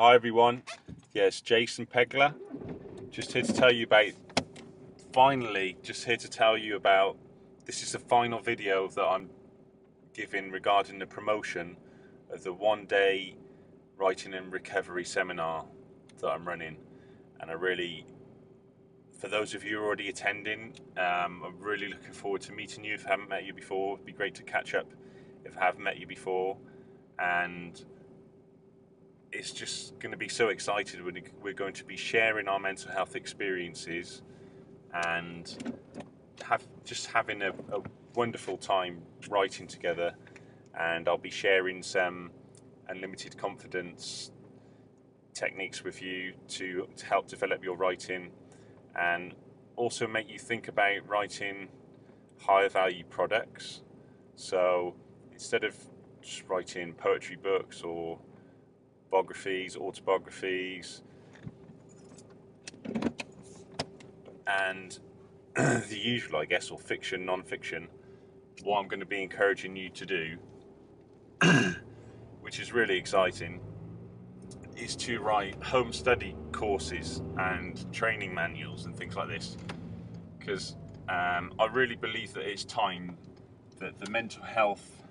Hi everyone, yes, Jason Pegler, just here to tell you about, this is the final video that I'm giving regarding the promotion of the one-day writing and recovery seminar that I'm running. And for those of you who are already attending, I'm really looking forward to meeting you. If I haven't met you before, it'd be great to catch up if I haven't met you before. And it's just going to be so excited. We're going to be sharing our mental health experiences and having a wonderful time writing together. And I'll be sharing some unlimited confidence techniques with you to help develop your writing and also make you think about writing higher value products. So instead of just writing poetry books or biographies, autobiographies, and the usual, I guess, or fiction, non-fiction, what I'm going to be encouraging you to do, which is really exciting, is to write home study courses and training manuals and things like this, because I really believe that it's time that the mental health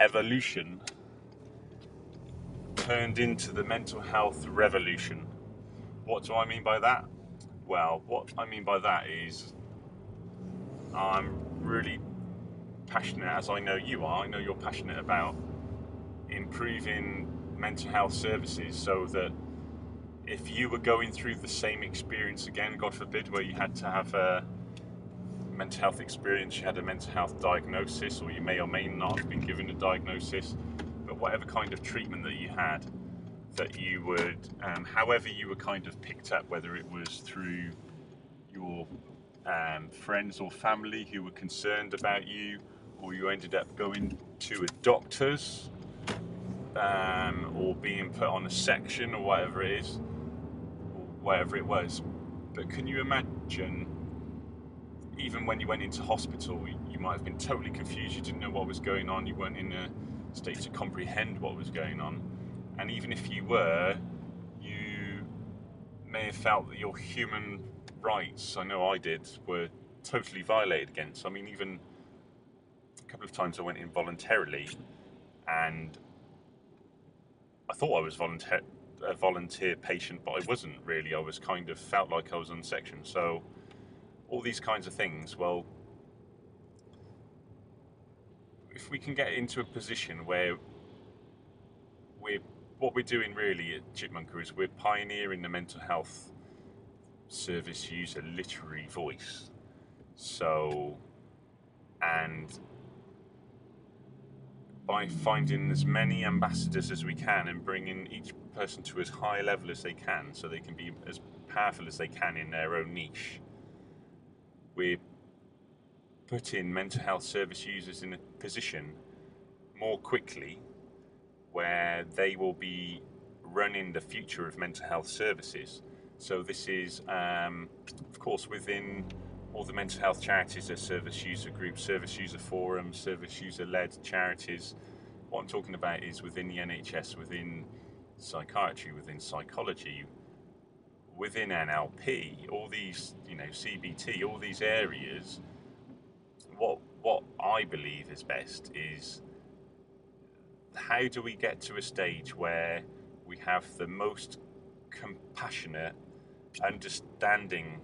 evolution turned into the mental health revolution. What do I mean by that? Well, what I mean by that is I'm really passionate, as I know you are. I know you're passionate about improving mental health services so that if you were going through the same experience again, God forbid, where you had to have a mental health experience, you had a mental health diagnosis, or you may or may not have been given a diagnosis, but whatever kind of treatment that you had, that you would, however you were kind of picked up, whether it was through your friends or family who were concerned about you, or you ended up going to a doctor's, or being put on a section, or whatever it is, or whatever it was. But can you imagine, even when you went into hospital, you might have been totally confused, you didn't know what was going on, you weren't in a state to comprehend what was going on. And even if you were, you may have felt that your human rights, I know I did, were totally violated against. I mean, even a couple of times I went in voluntarily, and I thought I was a volunteer patient, but I wasn't really. I was kind of felt like I was on section. So all these kinds of things, well, if we can get into a position where what we're doing really at Chipmunka is we're pioneering the mental health service user literary voice. So, and by finding as many ambassadors as we can and bringing each person to as high a level as they can, so they can be as powerful as they can in their own niche, we're putting mental health service users in a position more quickly where they will be running the future of mental health services. So this is, of course, within all the mental health charities, there's service user groups, service user forums, service user-led charities. What I'm talking about is within the NHS, within psychiatry, within psychology, within NLP, all these, CBT, all these areas. What I believe is best is, how do we get to a stage where we have the most compassionate, understanding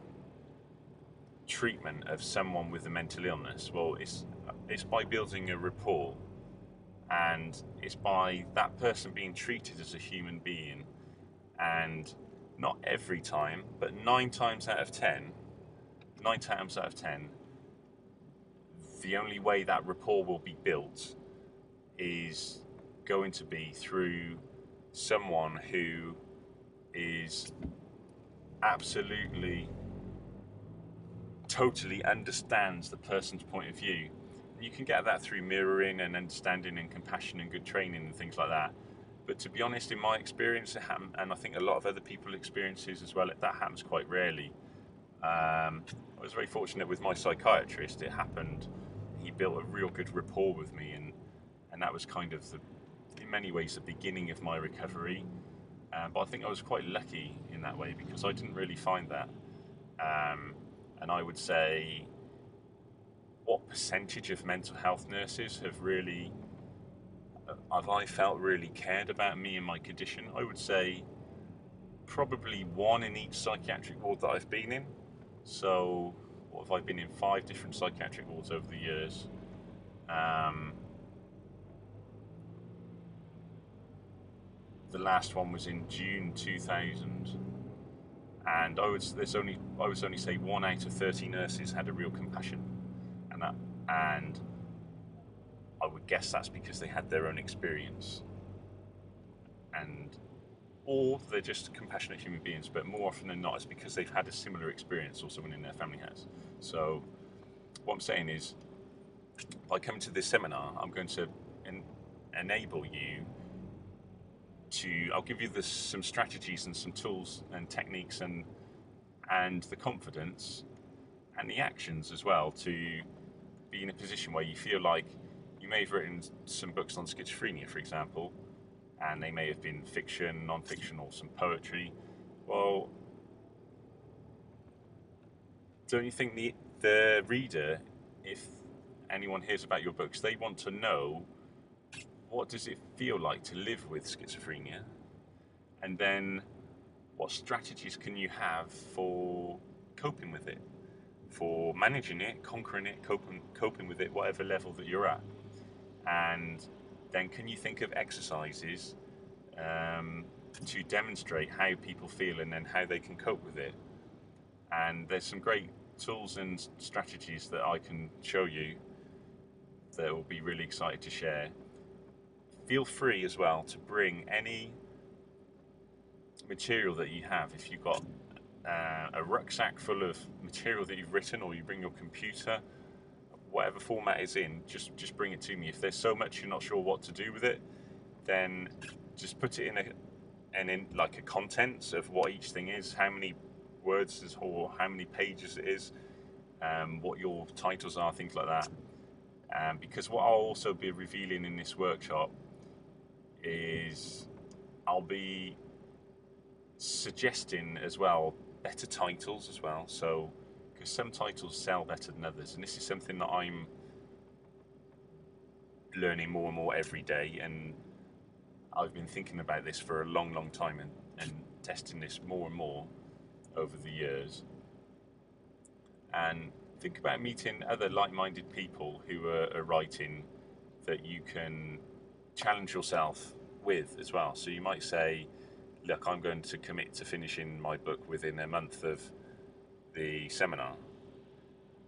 treatment of someone with a mental illness? Well, it's by building a rapport, and it's by that person being treated as a human being. And not every time, but 9 times out of 10, the only way that rapport will be built is going to be through someone who is absolutely, totally understands the person's point of view. You can get that through mirroring and understanding and compassion and good training and things like that. But to be honest, in my experience, it happened, and I think a lot of other people's experiences as well, that happens quite rarely. I was very fortunate with my psychiatrist. It happened. He built a real good rapport with me, and that was kind of in many ways the beginning of my recovery. But I think I was quite lucky in that way because I didn't really find that. And I would say, what percentage of mental health nurses have I felt really cared about me and my condition? I would say probably one in each psychiatric ward that I've been in. So, what have I been in? 5 different psychiatric wards over the years. The last one was in June 2000, and I would only say 1 out of 30 nurses had a real compassion, and I would guess that's because they had their own experience, or they're just compassionate human beings. But more often than not, it's because they've had a similar experience or someone in their family has. So, what I'm saying is, by coming to this seminar, I'm going to enable you to. I'll give you some strategies and some tools and techniques and the confidence and the actions as well to be in a position where you feel like you may have written some books on schizophrenia, for example, and they may have been fiction, non-fiction, or some poetry. Well, don't you think the reader, if anyone hears about your books, they want to know what does it feel like to live with schizophrenia, and then what strategies can you have for coping with it, for managing it, conquering it, coping with it, whatever level that you're at. And then can you think of exercises to demonstrate how people feel and then how they can cope with it. And there's some great tools and strategies that I can show you that will be really excited to share. Feel free as well to bring any material that you have. If you've got a rucksack full of material that you've written, or you bring your computer, whatever format it's in, just bring it to me. If there's so much you're not sure what to do with it, then just put it in like a contents of what each thing is, how many words is, or how many pages it is, what your titles are, things like that. Because what I'll also be revealing in this workshop is I'll be suggesting as well better titles as well. So, because some titles sell better than others, and this is something that I'm learning more and more every day, and I've been thinking about this for a long time and testing this more and more over the years. And think about meeting other like-minded people who are writing that you can challenge yourself with as well. So you might say, look, I'm going to commit to finishing my book within a month of the seminar,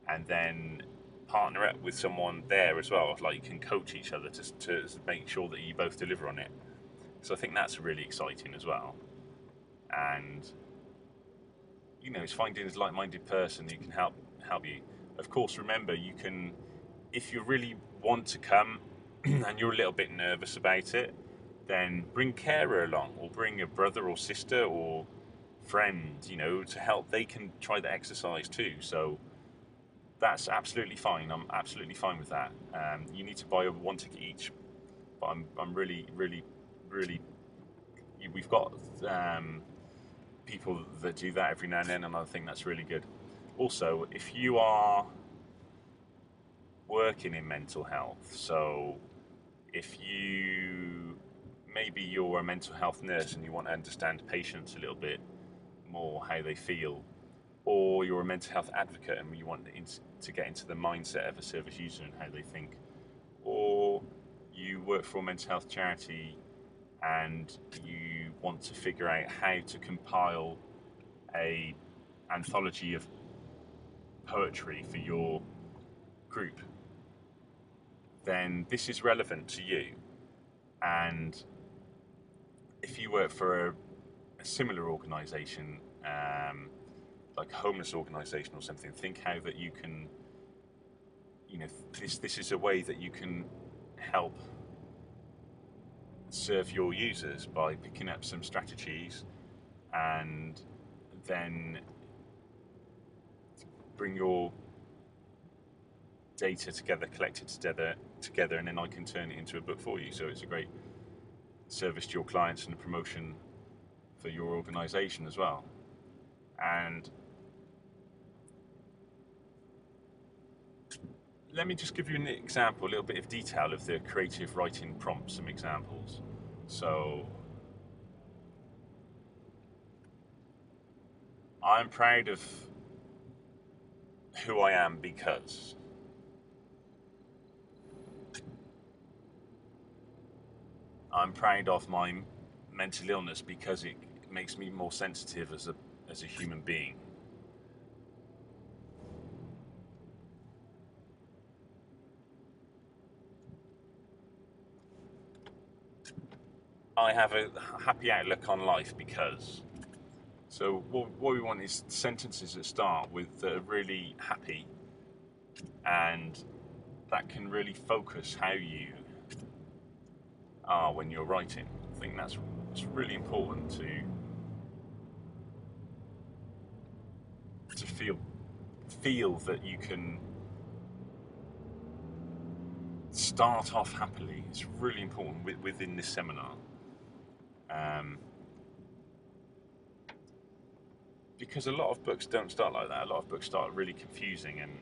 and then partner up with someone there as well. Like, you can coach each other to make sure that you both deliver on it. So I think that's really exciting as well. And it's finding a like-minded person who can help you. Of course, remember, you can, if you really want to come and you're a little bit nervous about it, then bring carer along, or bring a brother or sister or friend, to help. They can try the exercise too. So that's absolutely fine. I'm absolutely fine with that. You need to buy one ticket each, but I'm really, we've got people that do that every now and then, and I think that's really good. Also, if you are working in mental health, so if maybe you're a mental health nurse and you want to understand patients a little bit more, how they feel, or you're a mental health advocate and you want to get into the mindset of a service user and how they think, or you work for a mental health charity and you want to figure out how to compile an anthology of poetry for your group, then this is relevant to you. And if you work for a similar organisation, like a homeless organisation or something, think how that you can, this is a way that you can help serve your users by picking up some strategies and then bring your data collected together, and then I can turn it into a book for you. So it's a great service to your clients and a promotion for your organisation as well. And let me just give you an example, a little bit of detail of the creative writing prompts, some examples. So I'm proud of who I am because I'm proud of my mental illness because it makes me more sensitive as a human being. I have a happy outlook on life because. So what we want is sentences that start with really happy, and that can really focus how you are when you're writing. I think that's really important to feel that you can start off happily. It's really important within this seminar. Because a lot of books don't start like that. A lot of books start really confusing, and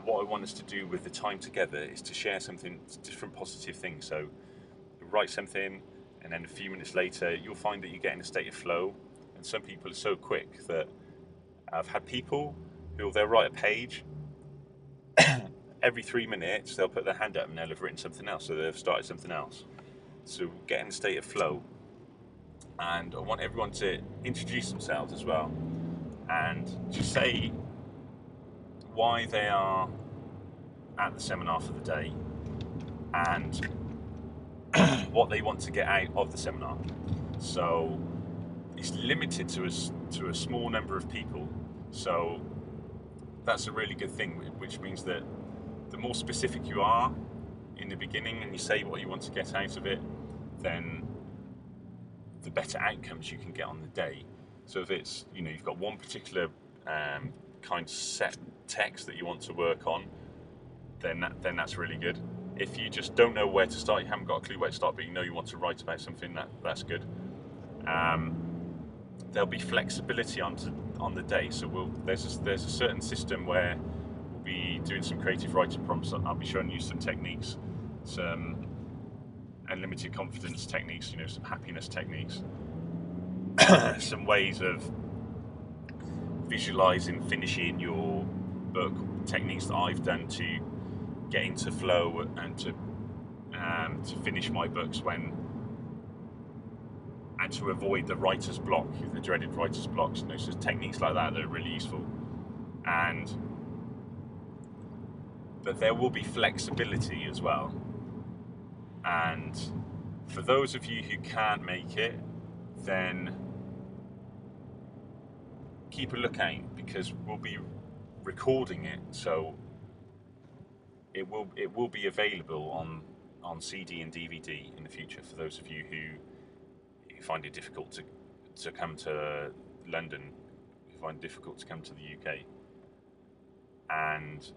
what I want us to do with the time together is to share something, different positive things. So write something, and then a few minutes later you'll find that you get in a state of flow. And some people are so quick that I've had people who they'll write a page, every 3 minutes they'll put their hand up and they'll have written something else, so they've started something else. So get in a state of flow, and I want everyone to introduce themselves as well, and just say why they are at the seminar for the day and what they want to get out of the seminar. So it's limited to a small number of people, so that's a really good thing, which means that the more specific you are in the beginning and you say what you want to get out of it, then the better outcomes you can get on the day. So if it's, you've got one particular kind of set text that you want to work on, then that's really good. If you just don't know where to start, you haven't got a clue where to start, but you know you want to write about something, that's good. There'll be flexibility on the day. So there's a certain system where we'll be doing some creative writing prompts. I'll be showing you some techniques, some unlimited confidence techniques, some happiness techniques, some ways of visualizing finishing your book, techniques that I've done to get into flow and to finish my books and to avoid the writer's block, the dreaded writer's blocks. So techniques like that are really useful. But there will be flexibility as well. And for those of you who can't make it, then keep a lookout, because we'll be recording it, so it will be available on CD and DVD in the future for those of you who find it difficult to come to London, who find it difficult to come to the UK. And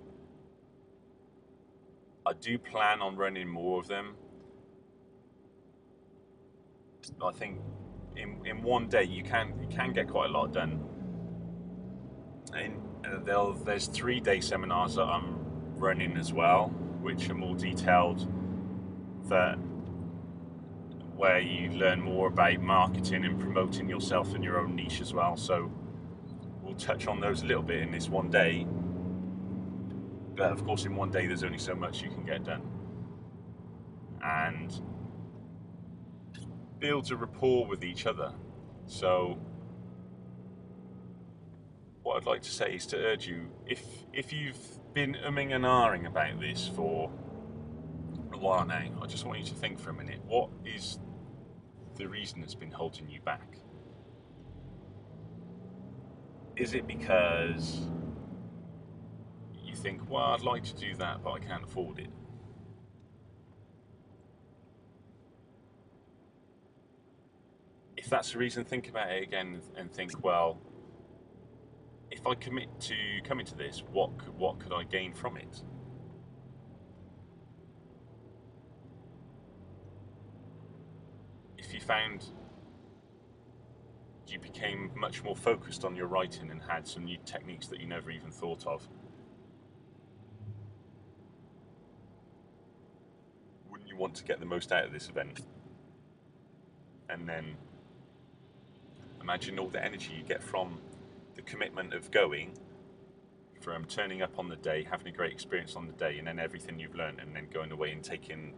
I do plan on running more of them. I think in one day you can get quite a lot done. And there's 3-day seminars that I'm running as well, which are more detailed, where you learn more about marketing and promoting yourself in your own niche as well. So we'll touch on those a little bit in this one day. But of course, in one day there's only so much you can get done. And builds a rapport with each other. So what I'd like to say is to urge you, if you've been umming and ahhing about this for a while now, I just want you to think for a minute, what is the reason that's been holding you back? Is it because you think, well, I'd like to do that, but I can't afford it? If that's the reason, think about it again and think, well, if I commit to coming to this, what could I gain from it? If you found you became much more focused on your writing and had some new techniques that you never even thought of, wouldn't you want to get the most out of this event? And then imagine all the energy you get from the commitment of going, from turning up on the day, having a great experience on the day, and then everything you've learned, and then going away and taking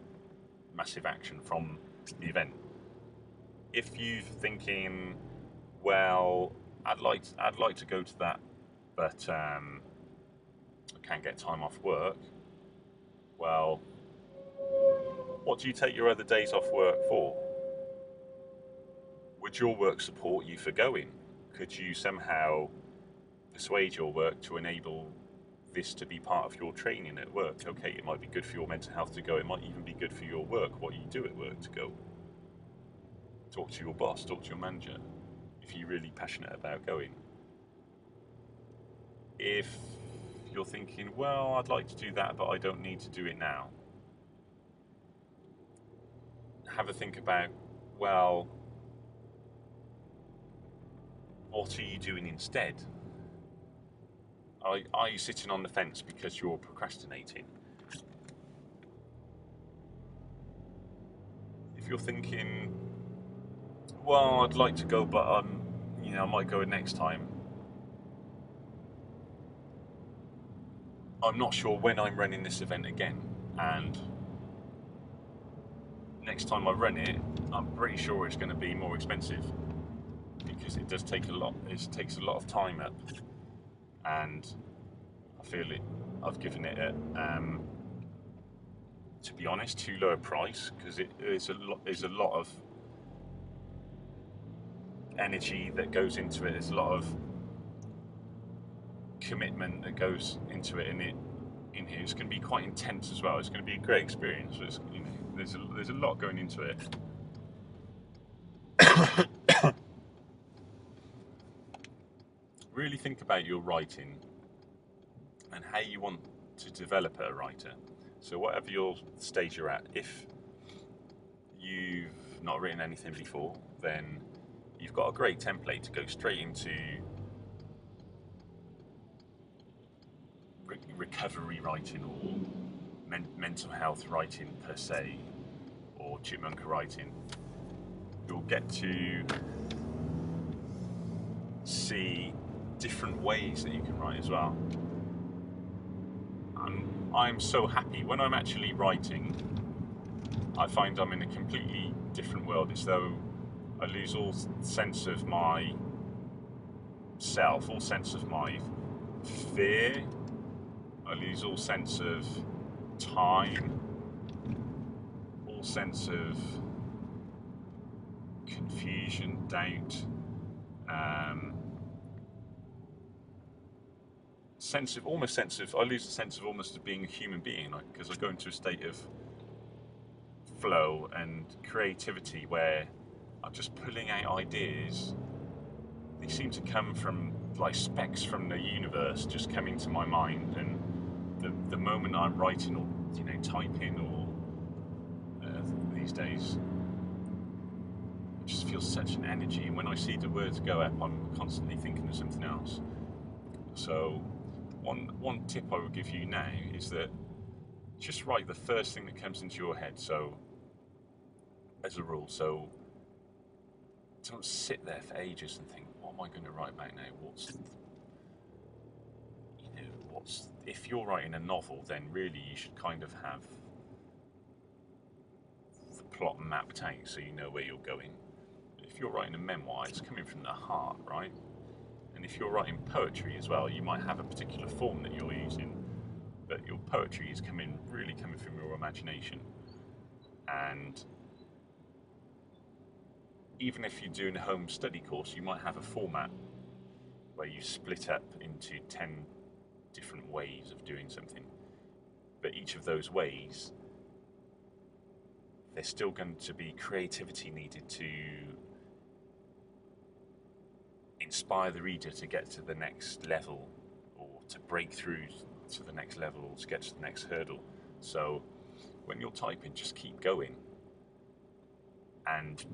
massive action from the event. If you're thinking, well, I'd like to go to that, but I can't get time off work. Well, what do you take your other days off work for? Would your work support you for going? Could you somehow persuade your work to enable this to be part of your training at work? Okay, it might be good for your mental health to go. It might even be good for your work, what you do at work, to go. Talk to your boss, talk to your manager, if you're really passionate about going. If you're thinking, well, I'd like to do that, but I don't need to do it now, have a think about, well, what are you doing instead? Are you sitting on the fence because you're procrastinating? If you're thinking, well, I'd like to go, but I might go next time, I'm not sure when I'm running this event again, and next time I run it, I'm pretty sure it's going to be more expensive, because it does take a lot. It takes a lot of time up, and I feel I've given it to be honest, too low a price, because there's a lot of energy that goes into it. There's a lot of commitment that goes into it, and in here it's going to be quite intense as well. It's going to be a great experience. There's a lot going into it. Really think about your writing and how you want to develop a writer. So whatever your stage you're at, if you've not written anything before, then you've got a great template to go straight into recovery writing, or mental health writing per se, or Chipmunka writing. You'll get to see different ways that you can write as well. I'm so happy when I'm actually writing. I find I'm in a completely different world. It's though I lose all sense of my self, all sense of my fear. I lose all sense of time, all sense of confusion, doubt, I lose the sense of almost of being a human being, because I go into a state of flow and creativity where I'm just pulling out ideas. They seem to come from like specks from the universe, just coming to my mind, and the moment I'm writing or typing or these days, it just feels such an energy, and when I see the words go up, I'm constantly thinking of something else. So one tip I would give you now is that just write the first thing that comes into your head, so as a rule. So don't sit there for ages and think, what am I going to write about now? If you're writing a novel, then really you should kind of have the plot mapped out so you know where you're going. If you're writing a memoir, it's coming from the heart, right? And if you're writing poetry as well, you might have a particular form that you're using, but your poetry is really coming from your imagination. And even if you're doing a home study course, you might have a format where you split up into 10 different ways of doing something. But each of those ways, there's still going to be creativity needed to inspire the reader to get to the next level, or to break through to the next level, or to get to the next hurdle. So when you're typing, just keep going. And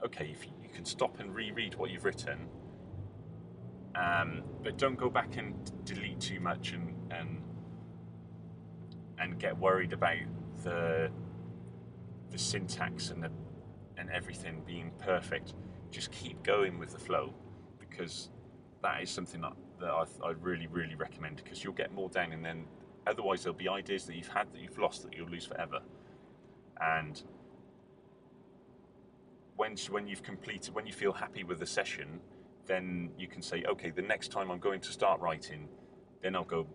okay, if you can stop and reread what you've written, but don't go back and delete too much and get worried about the syntax and everything being perfect. Just keep going with the flow, because that is something that I really, really recommend, because you'll get more down, and then otherwise there'll be ideas that you've had that you've lost that you'll lose forever. And when you've completed, when you feel happy with the session, then you can say, okay, the next time I'm going to start writing, then I'll go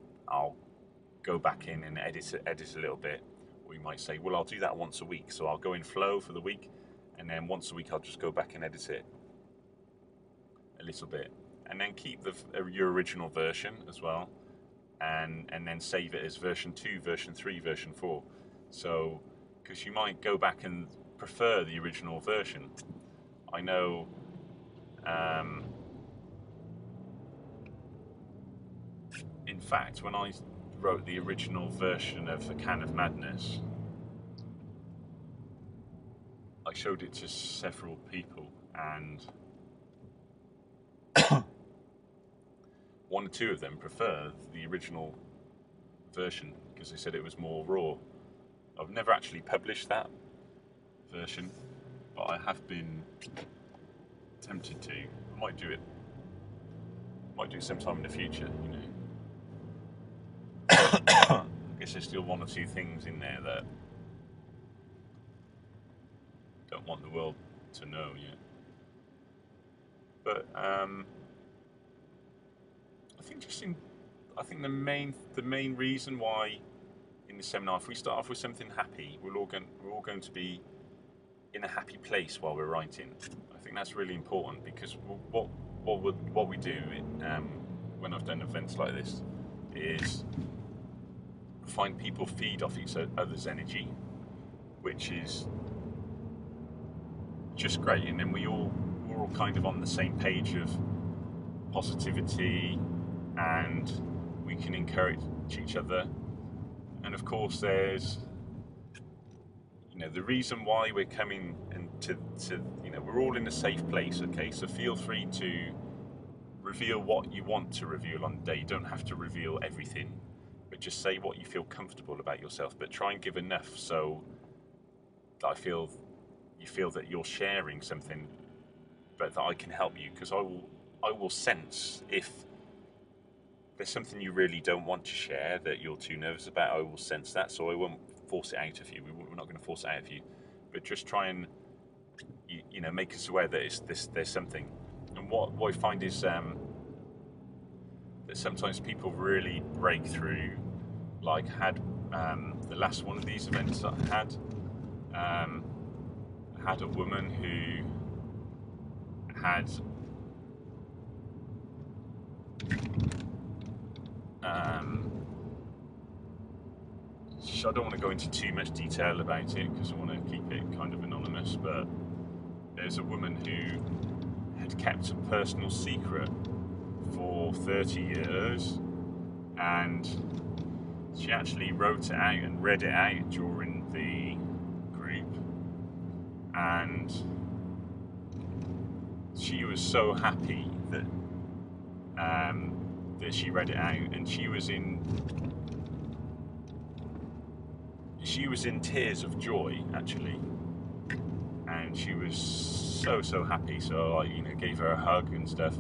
back in and edit a little bit. Or you might say, well, I'll do that once a week. So I'll go in flow for the week, and then once a week I'll just go back and edit it a little bit, and then keep your original version as well, and then save it as version 2, version 3, version 4. So, because you might go back and prefer the original version. I know in fact, when I wrote the original version of A Can of Madness, I showed it to several people, and one or two of them preferred the original version because they said it was more raw. I've never actually published that version, but I have been tempted to. I might do it. Might do it sometime in the future, you know. I guess there's still one or two things in there that don't want the world to know yet. But I think the main reason why in the seminar, if we start off with something happy, we're all going to be in a happy place while we're writing. I think that's really important, because what we do when I've done events like this is find people feed off each other's energy, which is just great, and then we're all kind of on the same page of positivity, and we can encourage each other. And of course, there's, you know, the reason why we're coming into you know, we're all in a safe place. Okay, so feel free to reveal what you want to reveal on the day. You don't have to reveal everything, but just say what you feel comfortable about yourself. But try and give enough so that you feel that you're sharing something, but that I can help you, because I will sense if there's something you really don't want to share, that you're too nervous about. I will sense that, so I won't force it out of you. We're not going to force it out of you, but just try and you know, make us aware that there's something. And what I find is that sometimes people really break through. Like the last one of these events that I had a woman who had I don't want to go into too much detail about it because I want to keep it kind of anonymous, but there's a woman who had kept a personal secret for 30 years, and she actually wrote it out and read it out during the group, and she was so happy that that she read it out, and she was in tears of joy, actually, and she was so happy. So I, you know, gave her a hug and stuff.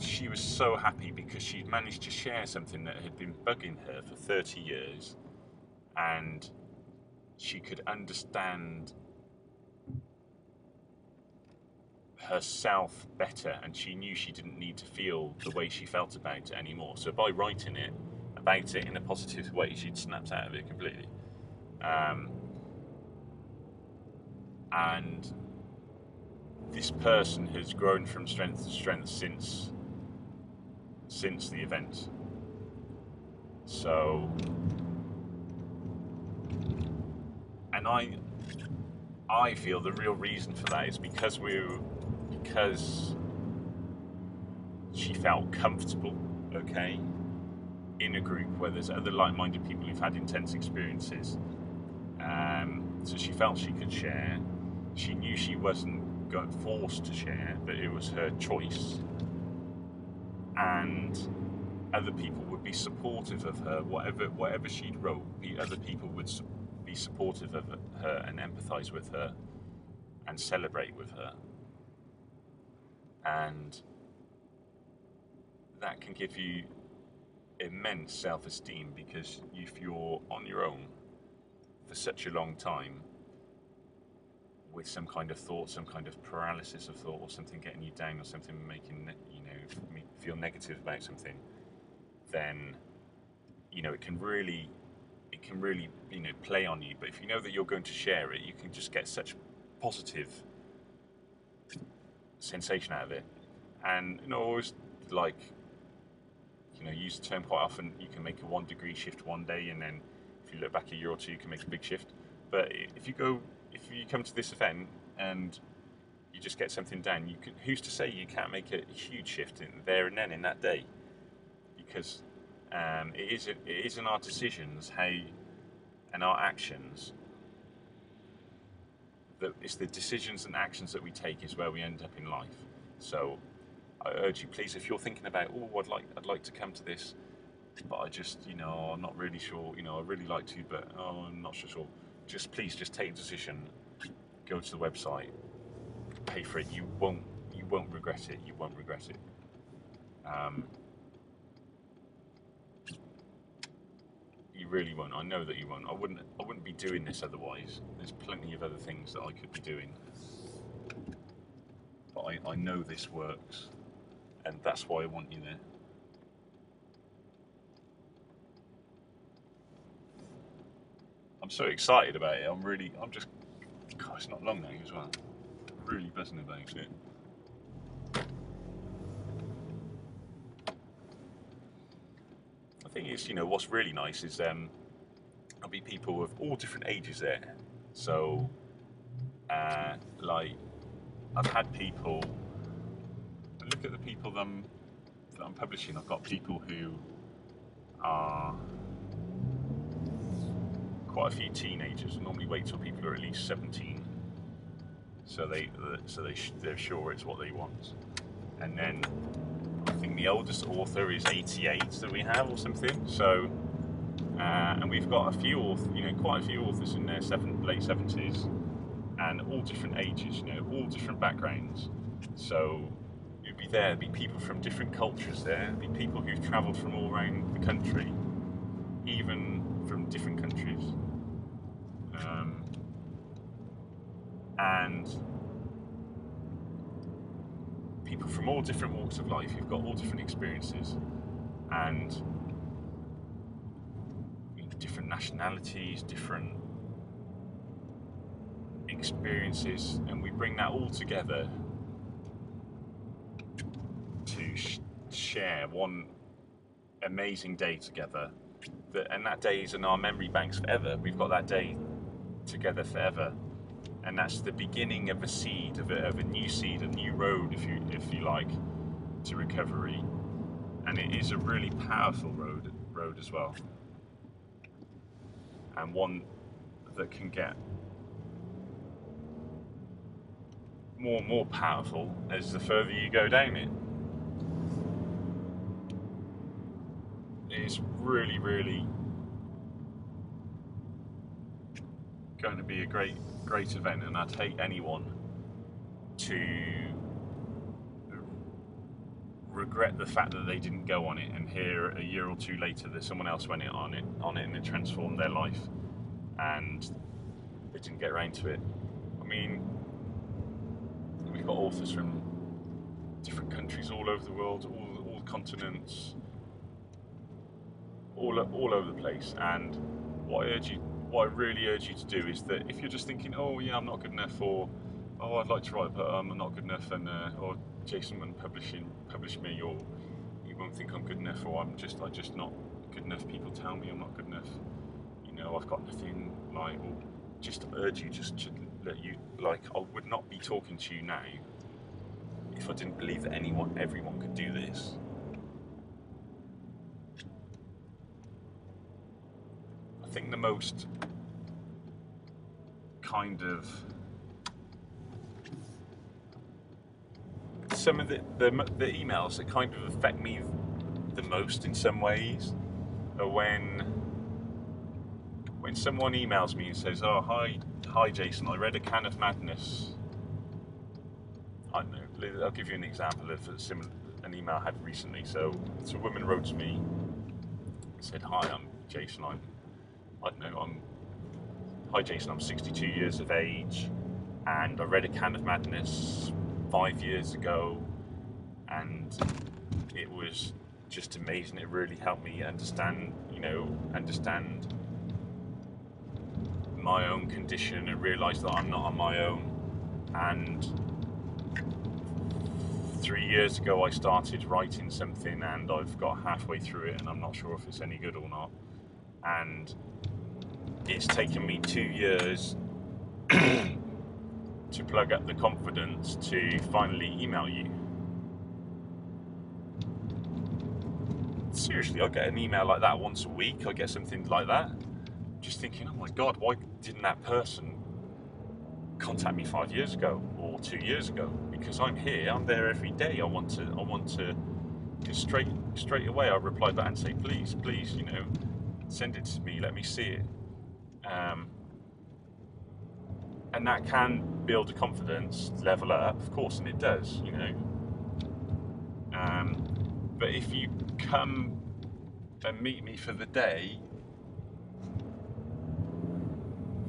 She was so happy because she'd managed to share something that had been bugging her for 30 years, and she could understand herself better, and she knew she didn't need to feel the way she felt about it anymore. So by writing about it in a positive way, she'd snapped out of it completely. And this person has grown from strength to strength since the event. So, and I feel the real reason for that is because she felt comfortable, okay, in a group where there's other like-minded people who've had intense experiences. So she felt she could share. She knew she wasn't forced to share, that it was her choice. And other people would be supportive of her, whatever she'd wrote. Other people would be supportive of her and empathise with her and celebrate with her. And that can give you immense self-esteem, because if you're on your own for such a long time with some kind of thought, some kind of paralysis of thought, or something getting you down, or something making you feel negative about something, then it can really play on you. But if you know that you're going to share it, you can just get such positive sensation out of it. And always use the term quite often, you can make a 1 degree shift one day, and then if you look back a year or two, you can make a big shift. But if you come to this event and you just get something done, who's to say you can't make a huge shift there and then in that day? Because it is in our decisions, and our actions, that it's the decisions and actions that we take is where we end up in life. So I urge you, please, if you're thinking about, I'd like to come to this, but I just, I'm not really sure, I'd really like to, but I'm not so sure. Please take a decision, go to the website, pay for it. You won't regret it. You won't regret it. You really won't. I know that you won't. I wouldn't be doing this otherwise. There's plenty of other things that I could be doing, but I know this works, and that's why I want you there. I'm so excited about it. God, it's not long now as well. I'm really buzzing about it. The thing is, what's really nice is there'll be people of all different ages there. So, I've had people. Look at the people that I'm publishing. I've got people who are quite a few teenagers. I normally wait till people are at least 17, so they're sure it's what they want. And then I think the oldest author is 88 that we have, or something. So, and we've got quite a few authors in their late 70s, and all different ages, all different backgrounds. So there'd be people from different cultures there. There'd be people who've travelled from all around the country, even from different countries, and people from all different walks of life who've got all different experiences, and different nationalities, different experiences, and we bring that all together to share one amazing day together. And that day is in our memory banks forever. We've got that day together forever, and that's the beginning of a seed, of a new seed, a new road, if you like, to recovery. And it is a really powerful road as well, and one that can get more and more powerful as the further you go down it. It's really, really going to be a great event, and I'd hate anyone to regret the fact that they didn't go on it and hear a year or two later that someone else went on it and it transformed their life and they didn't get around to it. I mean, we've got authors from different countries all over the world, all continents, all over the place. And what I really urge you to do is that if you're just thinking, oh yeah, I'm not good enough, or oh, I'd like to write, but I'm not good enough, and or Jason wouldn't publish me, or you won't think I'm good enough, or I'm just not good enough. People tell me I'm not good enough. I've got nothing. Or just urge you, just to let you, I would not be talking to you now if I didn't believe that everyone could do this. I think the most kind of some of the emails that kind of affect me the most in some ways are when someone emails me and says, "Oh, hi Jason, I read A Can of Madness." I don't know, I'll give you an example of an email I had recently. So a woman wrote to me, said, "Hi, I'm Jason, hi Jason, I'm 62 years of age, and I read A Can of Madness 5 years ago, and it was just amazing. It really helped me understand my own condition and realise that I'm not on my own. And 3 years ago I started writing something, and I've got halfway through it, and I'm not sure if it's any good or not. And it's taken me 2 years to plug up the confidence to finally email you." Seriously, I get an email like that once a week. I get something like that. Just thinking, oh my God, why didn't that person contact me 5 years ago or 2 years ago? Because I'm here, I'm there every day. I want to just straight away. I reply back and say, please, send it to me. Let me see it. And that can build a confidence level up, of course, and it does, But if you come and meet me for the day,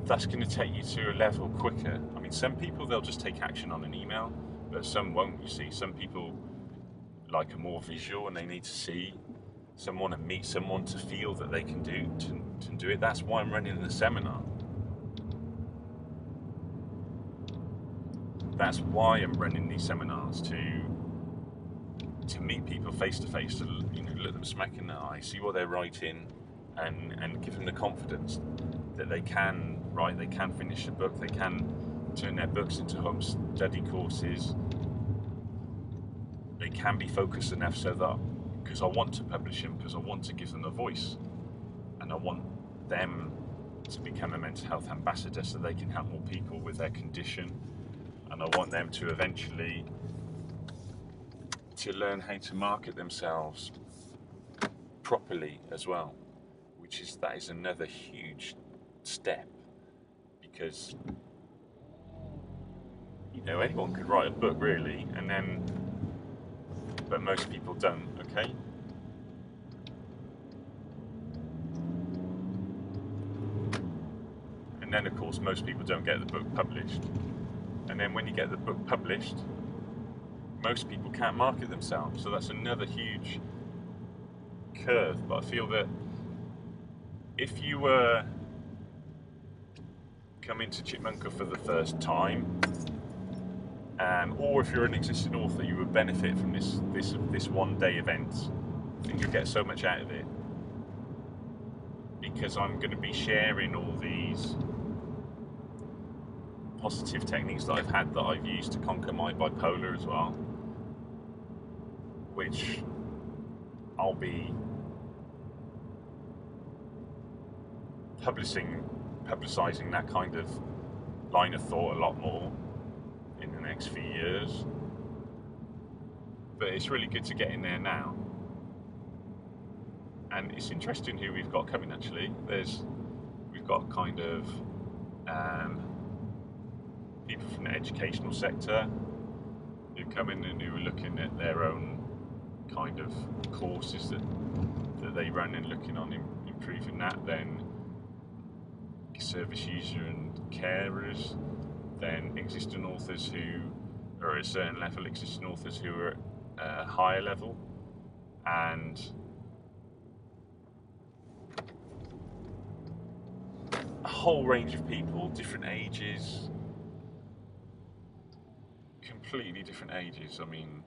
that's going to take you to a level quicker. I mean, some people, they'll just take action on an email, but some won't, you see. Some people like a more visual, and they need to see someone and meet someone to feel that they can do it. That's why I'm running the seminar. That's why I'm running these seminars, to meet people face to face, to look them smack in the eye, see what they're writing, and give them the confidence that they can write, they can finish a book, they can turn their books into home study courses, they can be focused enough so that, because I want to publish them, because I want to give them a voice, and I want them to become a mental health ambassador so they can help more people with their condition, and I want them to eventually to learn how to market themselves properly as well, that is another huge step, because anyone could write a book really, but most people don't, okay? And then of course most people don't get the book published, and then when you get the book published, most people can't market themselves, so that's another huge curve. But I feel that if you were coming to Chipmunka for the first time, or if you're an existing author, you would benefit from this one-day event. I think you'll get so much out of it, because I'm going to be sharing all these positive techniques that I've used to conquer my bipolar as well, which I'll be publicising that kind of line of thought a lot more in the next few years. But it's really good to get in there now. And it's interesting who we've got coming, actually. We've got kind of people from the educational sector who come in and who are looking at their own kind of courses that they run and looking on improving that. Then service user and carers, then existing authors who are at a certain level, existing authors who are at a higher level, and a whole range of people, different ages, completely different ages. I mean,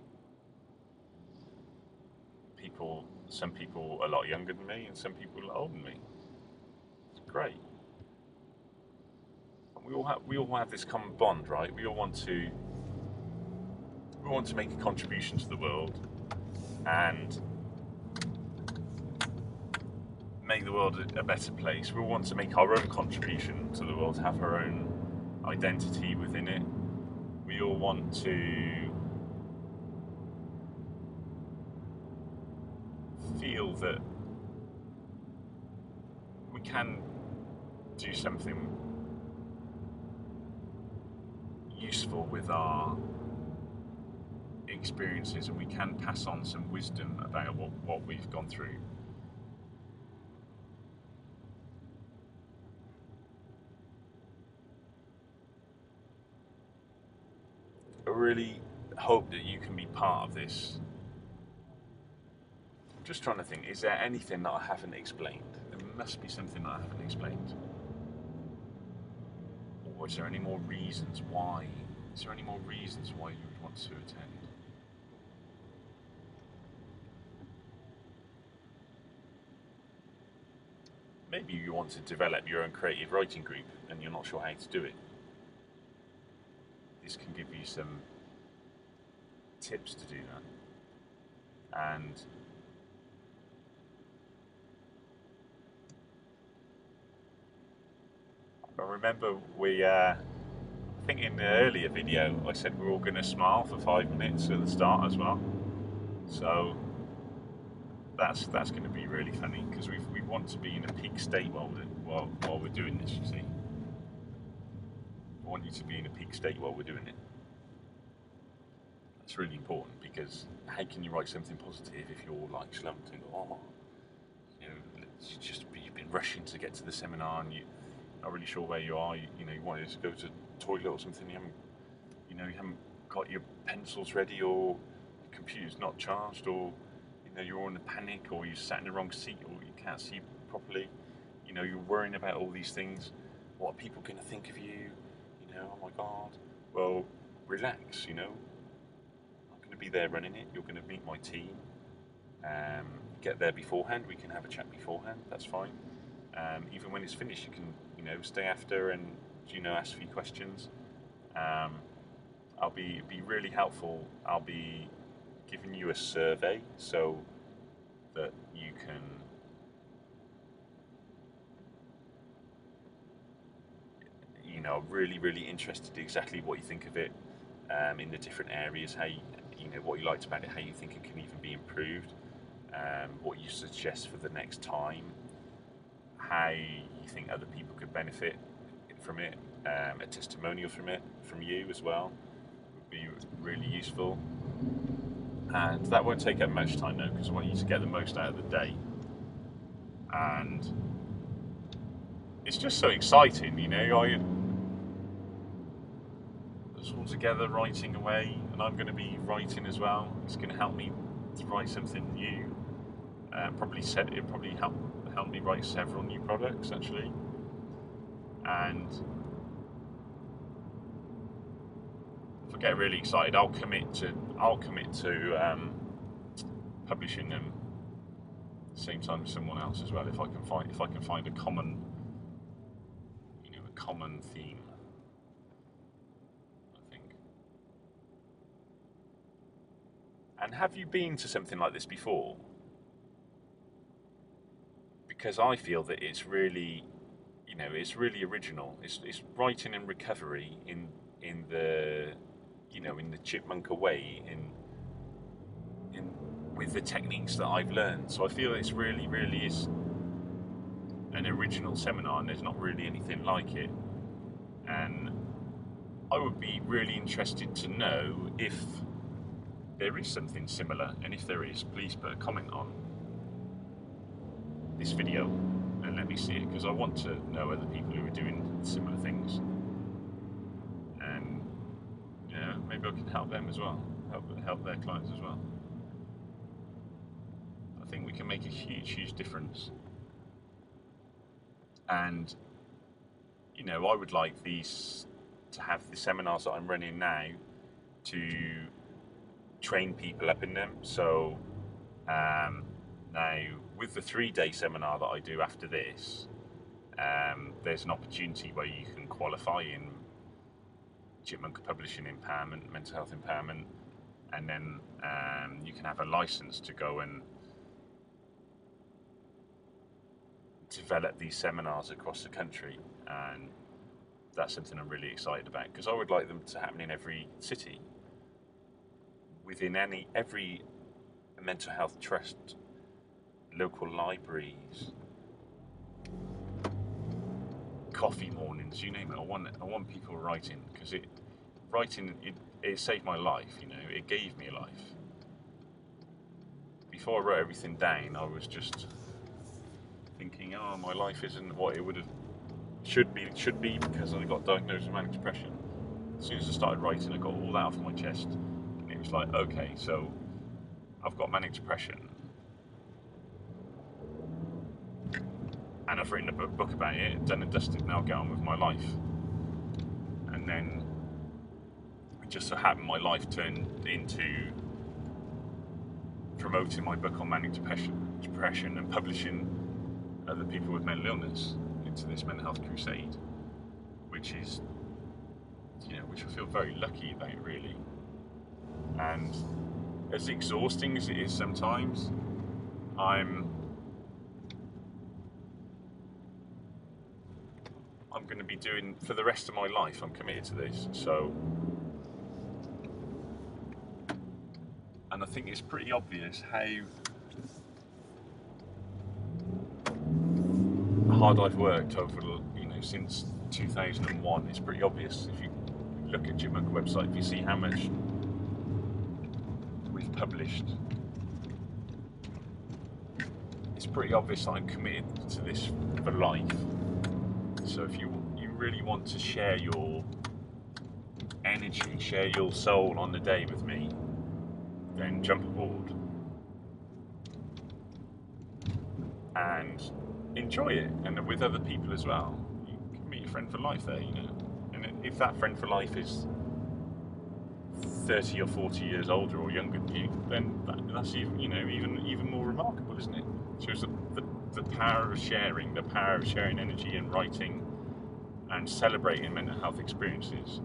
some people a lot younger than me, and some people a lot older than me. It's great. We all have this common bond, right? We all want to make a contribution to the world and make the world a better place. We all want to make our own contribution to the world, have our own identity within it. We all want to feel that we can do something useful with our experiences, and we can pass on some wisdom about what we've gone through. I really hope that you can be part of this. I'm just trying to think, is there anything that I haven't explained? There must be something that I haven't explained. Or is there any more reasons why? Is there any more reasons why you would want to attend? Maybe you want to develop your own creative writing group and you're not sure how to do it. This can give you some tips to do that. And I remember I think in the earlier video I said we're all going to smile for 5 minutes at the start as well. So that's going to be really funny, because we want to be in a peak state while we're doing this, you see. We want you to be in a peak state while we're doing it. That's really important, because how can you write something positive if you're like slumped and you've been rushing to get to the seminar and you're not really sure where you are. You wanted to go to the toilet or something. You haven't got your pencils ready, or your computer's not charged, or you're in a panic, or you sat in the wrong seat, or you can't see properly. You're worrying about all these things. What are people going to think of you? Oh my God. Well, relax. I'm going to be there running it. You're going to meet my team. Get there beforehand. We can have a chat beforehand. That's fine. Even when it's finished, you can stay after and ask a few questions. It'll be really helpful. I'll be giving you a survey so that you can really interested exactly what you think of it, in the different areas, how what you liked about it, how you think it can even be improved, what you suggest for the next time, how you think other people could benefit from it, a testimonial from you as well would be really useful. And that won't take up much time though, because I want you to get the most out of the day. And it's just so exciting, it's all together writing away, and I'm going to be writing as well. It's going to help me to write something new. It'll probably help me write several new products actually. And if I get really excited, I'll commit to publishing them at the same time as someone else as well, if I can find a common theme, I think. And have you been to something like this before? Because I feel that it's really original. It's writing and recovery in the Chipmunka way, with the techniques that I've learned. So I feel it's really is an original seminar, and there's not really anything like it. And I would be really interested to know if there is something similar, and if there is, please put a comment on this video and let me see it, because I want to know other people who are doing similar things, and maybe I can help them as well, help their clients as well. I think we can make a huge difference. And I would like to have the seminars that I'm running now to train people up in them. So now with the 3-day seminar that I do after this, there's an opportunity where you can qualify in Chipmunkapublishing empowerment, mental health empowerment, and then you can have a license to go and develop these seminars across the country. And that's something I'm really excited about, because I would like them to happen in every city, within every mental health trust, local libraries, coffee mornings, you name it. I want people writing, because it saved my life. You know, it gave me a life. Before I wrote everything down, I was just thinking, oh, my life isn't what it should be because I got diagnosed with manic depression. As soon as I started writing, I got all that off my chest, and it was like, okay, so I've got manic depression, and I've written a book about it, done and dusted. Now get on with my life. And then it just so happened my life turned into promoting my book on manic depression and publishing other people with mental illness into this mental health crusade, which is, which I feel very lucky about, really. And as exhausting as it is sometimes, I'm going to be doing for the rest of my life. I'm committed to this. So, and I think it's pretty obvious how hard I've worked over, since 2001. It's pretty obvious if you look at Chipmunka website, if you see how much we've published. It's pretty obvious that I'm committed to this for life. So if you really want to share your energy, share your soul on the day with me, then jump aboard and enjoy it, and with other people as well. You can meet your friend for life there, and if that friend for life is 30 or 40 years older or younger than you, then that's even more remarkable, isn't it? It shows the power of sharing, energy and writing and celebrating mental health experiences.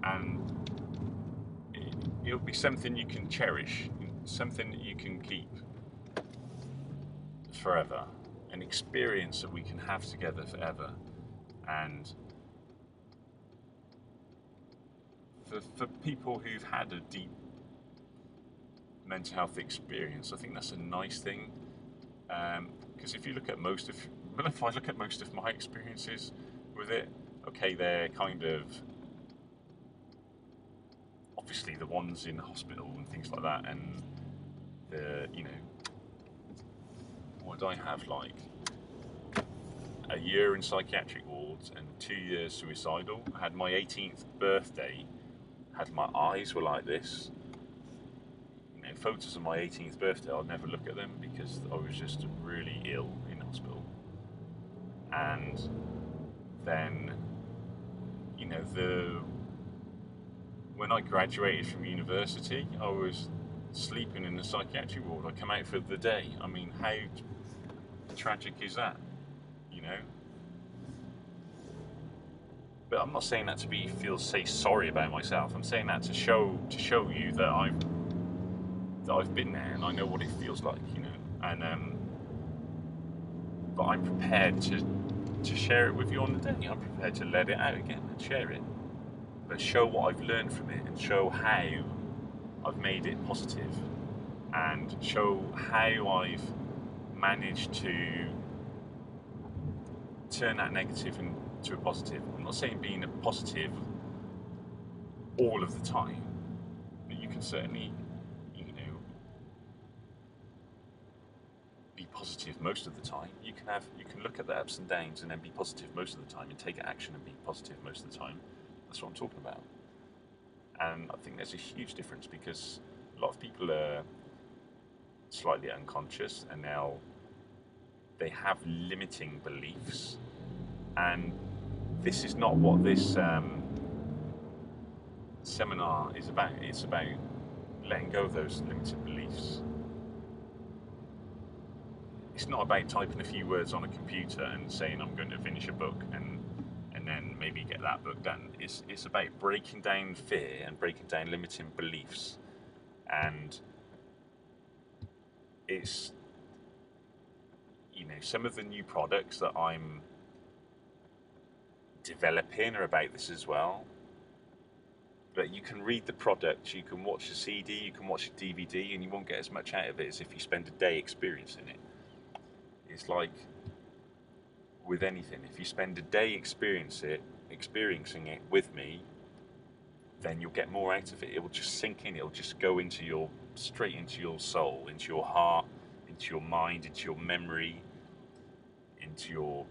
And it'll be something you can cherish, something that you can keep forever, an experience that we can have together forever. And for people who've had a deep mental health experience, I think that's a nice thing. Because if I look at most of my experiences with it, okay, they're kind of obviously the ones in hospital and things like that, and what did I have, like a year in psychiatric wards and 2 years suicidal. I had my 18th birthday, my eyes were like this. Photos of my 18th birthday, I'd never look at them because I was just really ill in hospital. And then, when I graduated from university, I was sleeping in the psychiatric ward. I come out for the day. I mean, how tragic is that? But I'm not saying that to say sorry about myself. I'm saying that to show you that I've been there and I know what it feels like, and but I'm prepared to share it with you on the day. I'm prepared to let it out again and share it, but show what I've learned from it and show how I've made it positive, and show how I've managed to turn that negative into a positive. I'm not saying being a positive all of the time, but you can certainly be positive most of the time. You can look at the ups and downs and then be positive most of the time, and take action and be positive most of the time. That's what I'm talking about. And I think there's a huge difference, because a lot of people are slightly unconscious and now they have limiting beliefs, and this is not what this seminar is about. It's about letting go of those limited beliefs. It's not about typing a few words on a computer and saying I'm going to finish a book and then maybe get that book done. It's about breaking down fear and breaking down limiting beliefs, and it's you know, some of the new products that I'm developing are about this as well. But you can read the product, you can watch a CD, you can watch a DVD, and you won't get as much out of it as if you spend a day experiencing it. It's like with anything, if you spend a day experiencing it with me, then you'll get more out of it. It will just sink in. It'll just go straight into your soul, into your heart, into your mind, into your memory, into your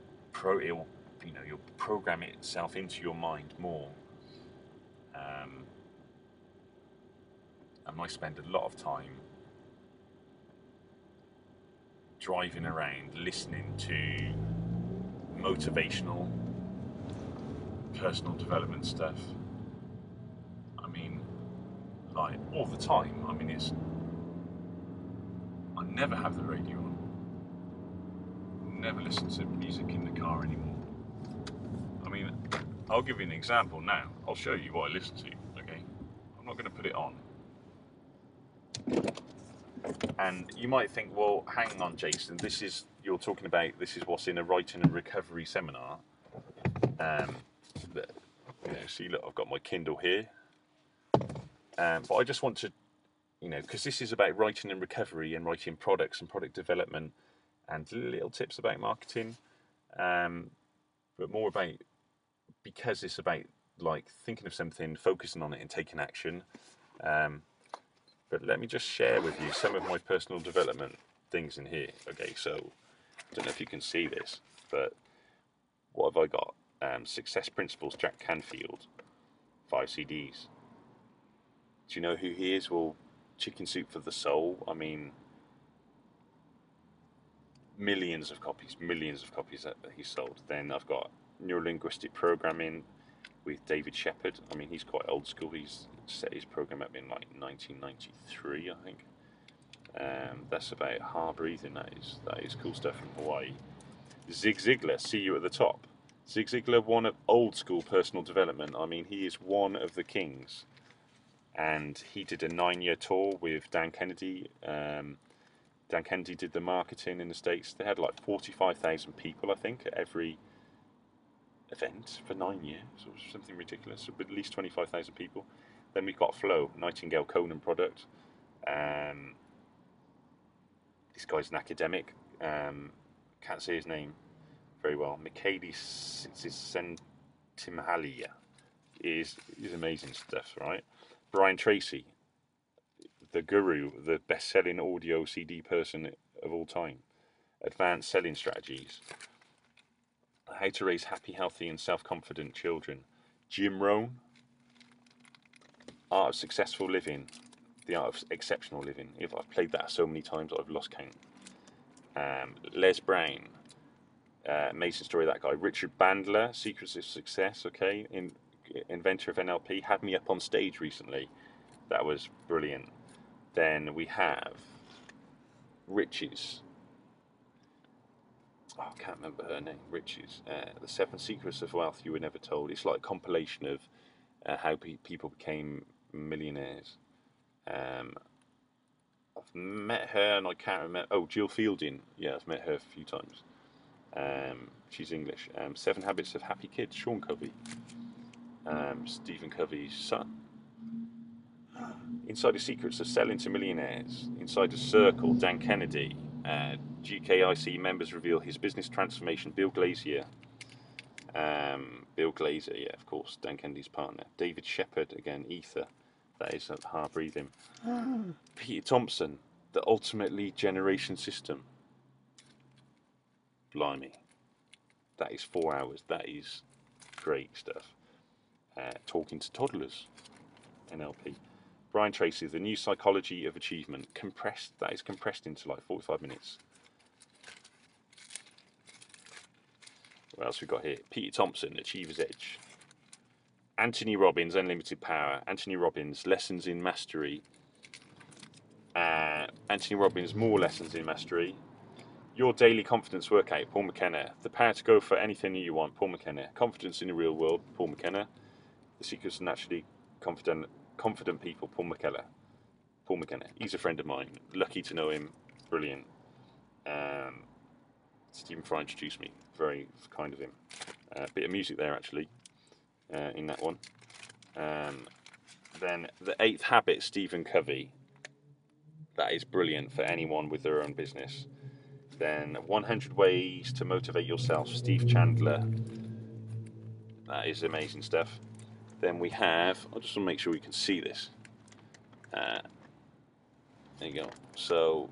you'll program itself into your mind more. And I spend a lot of time driving around listening to motivational, personal development stuff. I mean, like all the time. I mean, I never have the radio on. Never listen to music in the car anymore. I mean, I'll give you an example now. I'll show you what I listen to, okay? I'm not going to put it on. And you might think, well, hang on, Jason, you're talking about, this is what's in a writing and recovery seminar. But, see, look, I've got my Kindle here. But I just want to, because this is about writing and recovery and writing products and product development and little tips about marketing, but more about, because it's about like thinking of something, focusing on it and taking action. But let me just share with you some of my personal development things in here. Okay, so I don't know if you can see this, but what have I got? Success Principles, Jack Canfield, 5 CDs. Do you know who he is? Well, Chicken Soup for the Soul. I mean, millions of copies that he sold. Then I've got Neuro-linguistic Programming with David Shepard. I mean, he's quite old school. He's set his program up in like 1993, I think. That's about heart breathing. That is cool stuff from Hawaii. Zig Ziglar, See You at the Top. Zig Ziglar, one of old school personal development. I mean, he is one of the kings. And he did a 9-year tour with Dan Kennedy. Dan Kennedy did the marketing in the States. They had like 45,000 people, I think, at every event for 9 years, or something ridiculous, at least 25,000 people. Then we've got Flow, Nightingale Conan product. This guy's an academic. Can't say his name very well. Michaelis Csikszentmihalyi is amazing stuff, right? Brian Tracy, the guru, the best-selling audio CD person of all time. Advanced selling strategies. How to raise happy, healthy, and self-confident children. Jim Rohn, Art of Successful Living, The Art of Exceptional Living. I've played that so many times I've lost count. Les Brown, amazing story of that guy. Richard Bandler, Secrets of Success, okay, inventor of NLP, had me up on stage recently. That was brilliant. Then we have Riches. I can't remember her name. Riches. The 7 Secrets of Wealth You Were Never Told. It's like a compilation of how people became millionaires. I've met her and I can't remember. Oh, Jill Fielding. Yeah, I've met her a few times. She's English. 7 Habits of Happy Kids. Sean Covey. Stephen Covey's son. Inside the Secrets of Selling to Millionaires. Inside the Circle. Dan Kennedy. GKIC members reveal his business transformation. Bill Glazier. Bill Glazer, yeah, of course. Dan Kennedy's partner. David Shepard, again, Ether. That is hard breathing. Peter Thompson, The Ultimate Lead Generation System. Blimey. That is 4 hours. That is great stuff. Talking to Toddlers. NLP. Brian Tracy, The New Psychology of Achievement. Compressed. That is compressed into like 45 minutes. What else we got here? Peter Thompson, Achiever's Edge. Anthony Robbins, Unlimited Power. Anthony Robbins, Lessons in Mastery. Anthony Robbins, More Lessons in Mastery. Your Daily Confidence Workout, Paul McKenna. The Power to Go for Anything You Want, Paul McKenna. Confidence in the Real World, Paul McKenna. The Secrets of Naturally Confident People, Paul McKenna. Paul McKenna. He's a friend of mine. Lucky to know him. Brilliant. Stephen Fry introduced me. Very kind of him. Bit of music there actually in that one. Then The 8th Habit, Stephen Covey. That is brilliant for anyone with their own business. Then 100 Ways to Motivate Yourself, Steve Chandler. That is amazing stuff. Then we have, I just want to make sure we can see this. There you go. So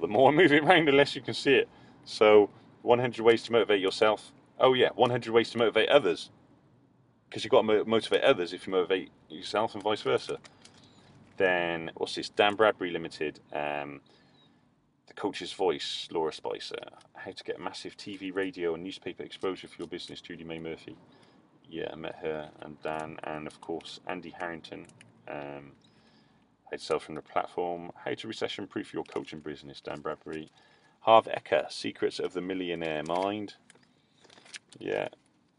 the more I move it around, the less you can see it. So 100 Ways to Motivate Yourself. Oh yeah, 100 Ways to Motivate Others. Because you've got to motivate others if you motivate yourself and vice versa. Then, what's this? Dan Bradbury Limited. The Coach's Voice, Laura Spicer. How to Get Massive TV, Radio and Newspaper Exposure for Your Business, Judy May Murphy. Yeah, I met her and Dan, and of course Andy Harrington. How to Sell from the Platform. How to Recession-Proof Your Coaching Business, Dan Bradbury. Harv Eker, Secrets of the Millionaire Mind. Yeah,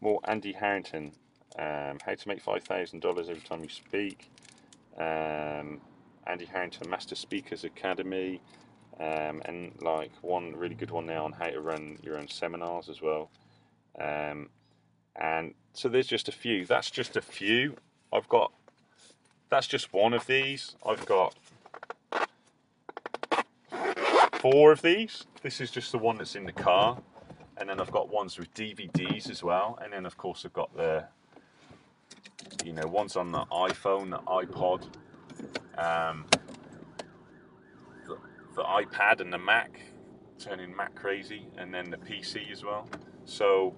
more Andy Harrington. How to Make $5,000 every time you speak. Andy Harrington, Master Speakers Academy. And like one really good one now on how to run your own seminars as well. And so there's just a few. That's just a few. That's just one of these. I've got 4 of these. This is just the one that's in the car. And then I've got ones with DVDs as well. And then of course I've got the, ones on the iPhone, the iPod, the iPad and the Mac, turning Mac crazy, and then the PC as well. So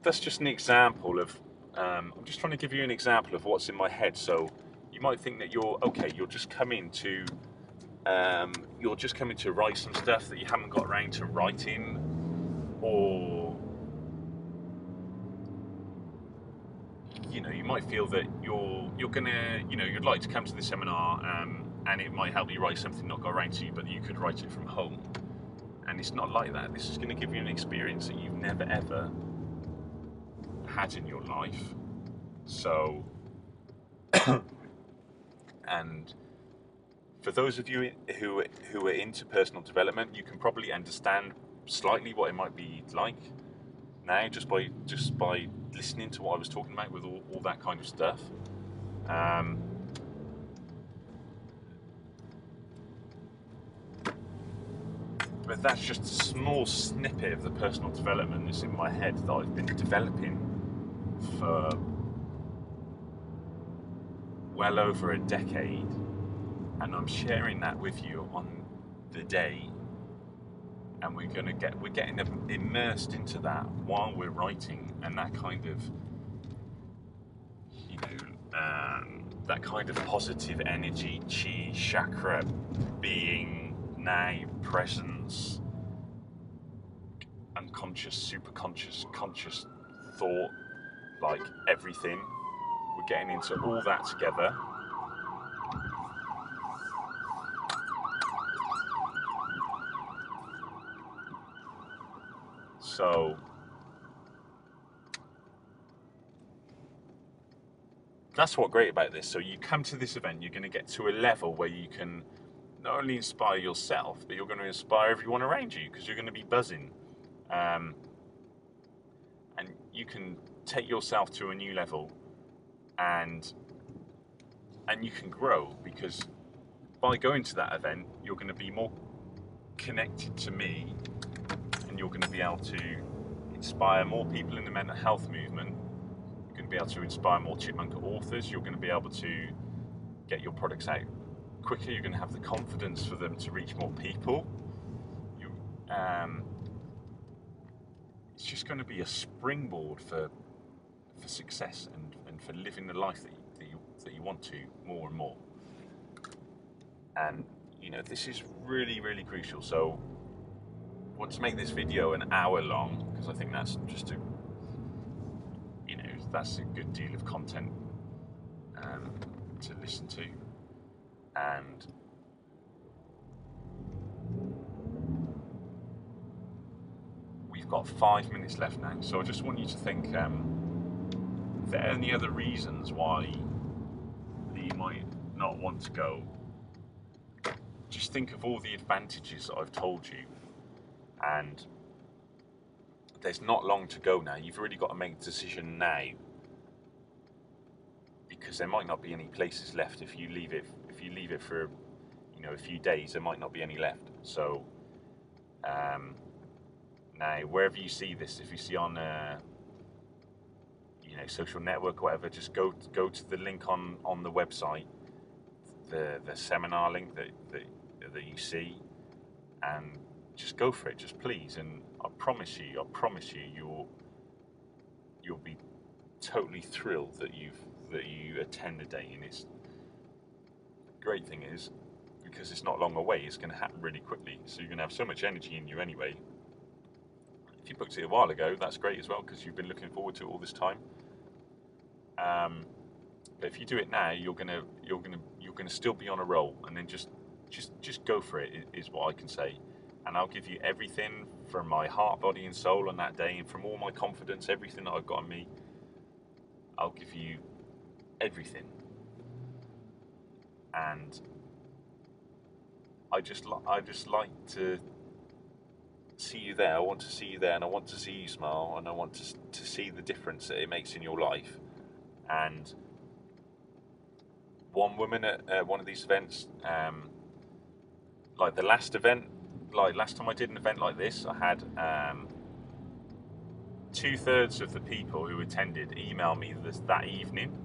that's just an example of, I'm just trying to give you an example of what's in my head. So you might think that you're just coming to write some stuff that you haven't got around to writing, or you might feel that you're gonna, you'd like to come to the seminar, and it might help you write something not got around to you, but you could write it from home. And it's not like that. This is going to give you an experience that you've never ever had in your life. So, and for those of you who are into personal development, you can probably understand slightly what it might be like now just by listening to what I was talking about with all that kind of stuff. But that's just a small snippet of the personal development that's in my head that I've been developing for well over a decade, and I'm sharing that with you on the day, and we're getting immersed into that while we're writing, and that kind of that kind of positive energy, chi, chakra, being, now, presence, unconscious, superconscious, conscious thought, like everything. We're getting into all that together. So that's what's great about this. So you come to this event, you're going to get to a level where you can not only inspire yourself, but you're going to inspire everyone around you, because you're going to be buzzing. And you can take yourself to a new level, and you can grow, because by going to that event, you're going to be more connected to me, and you're going to be able to inspire more people in the mental health movement. You're going to be able to inspire more Chipmunka authors. You're going to be able to get your products out quicker. You're going to have the confidence for them to reach more people. It's just going to be a springboard for success and for living the life that you want to more and more. And this is really, really crucial. So I want to make this video an hour long, because I think that's just that's a good deal of content to listen to. And we've got 5 minutes left now, so I just want you to think, if there are any other reasons why you might not want to go, just think of all the advantages that I've told you and there's not long to go now. You've really got to make a decision now, because there might not be any places left if you leave it. If you leave it for, you know, a few days, there might not be any left. So now, wherever you see this, if you see on you know, social network or whatever, just go to the link on the website, the seminar link that you see, and just go for it. Just please, and I promise you, you'll be totally thrilled that you attend the day. And it's the great thing is, because it's not long away, it's going to happen really quickly. So you're going to have so much energy in you anyway. If you booked it a while ago, that's great as well, because you've been looking forward to it all this time. But if you do it now, you're gonna still be on a roll, and then just go for it is what I can say. And I'll give you everything from my heart, body, and soul on that day, and from all my confidence, everything that I've got in me. I'll give you everything, and I just like to see you there. I want to see you there, and I want to see you smile, and I want to see the difference that it makes in your life. And one woman at one of these events, like the last event, like last time I did an event like this, I had 2/3 of the people who attended email me that evening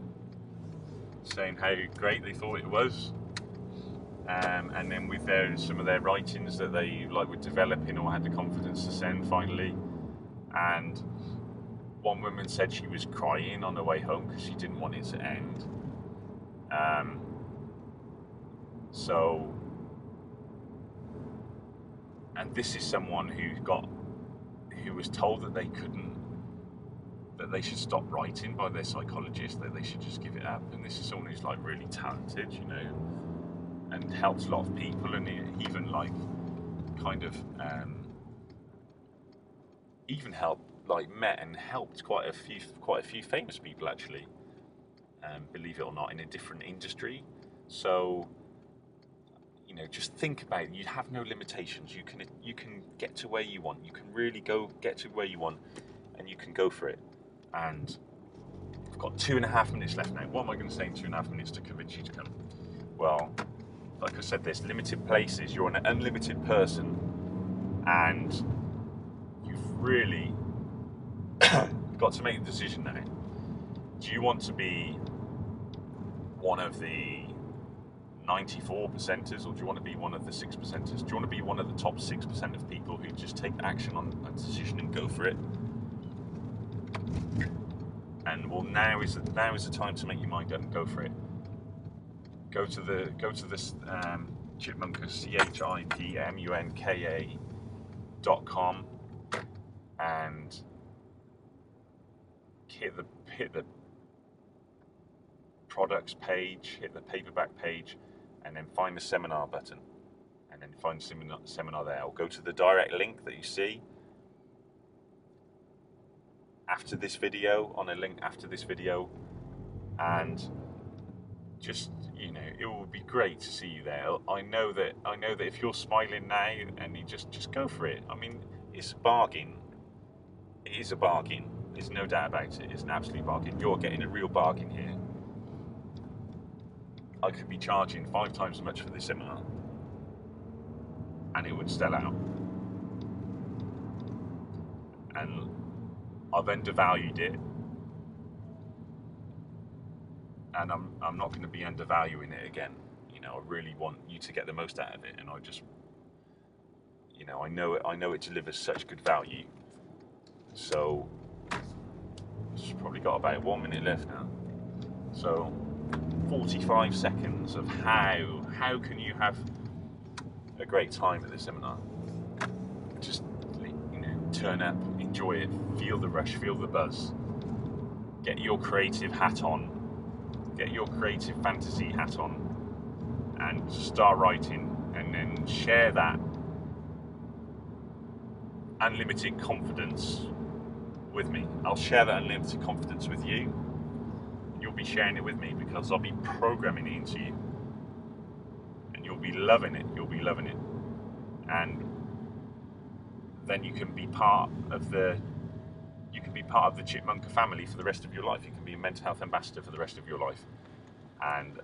saying how great they thought it was, and then with some of their writings that they were developing or had the confidence to send finally. And one woman said she was crying on her way home because she didn't want it to end. And this is someone who was told that they should stop writing by their psychologist, that they should just give it up. And this is someone who's really talented, you know, and helps a lot of people, and even met and helped quite a few famous people, actually, believe it or not, in a different industry. So, you know, just think about it. You have no limitations. You can get to where you want. You can really get to where you want, and you can go for it. And I've got 2.5 minutes left now. What am I going to say in 2.5 minutes to convince you to come? Well, like I said, there's limited places. You're an unlimited person, and you've really got to make a decision now. Do you want to be one of the 94%ers, or do you want to be one of the 6%ers? Do you want to be one of the top 6% of people who just take action on a decision and go for it? And well, now is the time to make your mind up and go for it. Go to this Chipmunka, CHIPMUNKA.com, and hit the products page, hit the paperback page, and then find the seminar button, and then find the seminar there. Or go to the direct link that you see after this video, on a link after this video, and just, you know, it will be great to see you there. I know that if you're smiling now, and you just go for it. I mean, it's a bargain. It is a bargain. There's no doubt about it. It's an absolute bargain. You're getting a real bargain here. I could be charging 5 times as much for this seminar, and it would sell out. And I've undervalued it, and I'm not going to be undervaluing it again. You know, I really want you to get the most out of it, and I just, you know, I know it delivers such good value. So it's probably got about 1 minute left now. So 45 seconds of how can you have a great time at this seminar? Just, you know, turn up, enjoy it, feel the rush, feel the buzz. Get your creative hat on, get your creative fantasy hat on, and start writing, and then share that unlimited confidence with me. I'll share that unlimited confidence with you. You'll be sharing it with me, because I'll be programming it into you, and you'll be loving it. You'll be loving it. And then you can be part of the Chipmunka family for the rest of your life. You can be a mental health ambassador for the rest of your life. And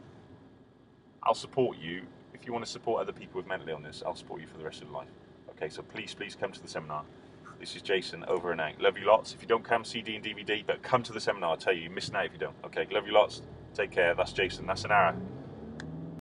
I'll support you. If you want to support other people with mental illness, I'll support you for the rest of your life. Okay, so please come to the seminar. This is Jason, over and out. Love you lots. If you don't come, CD and DVD, but come to the seminar. I'll tell you, you're missing out if you don't. Okay, love you lots. Take care. That's Jason. That's an hour.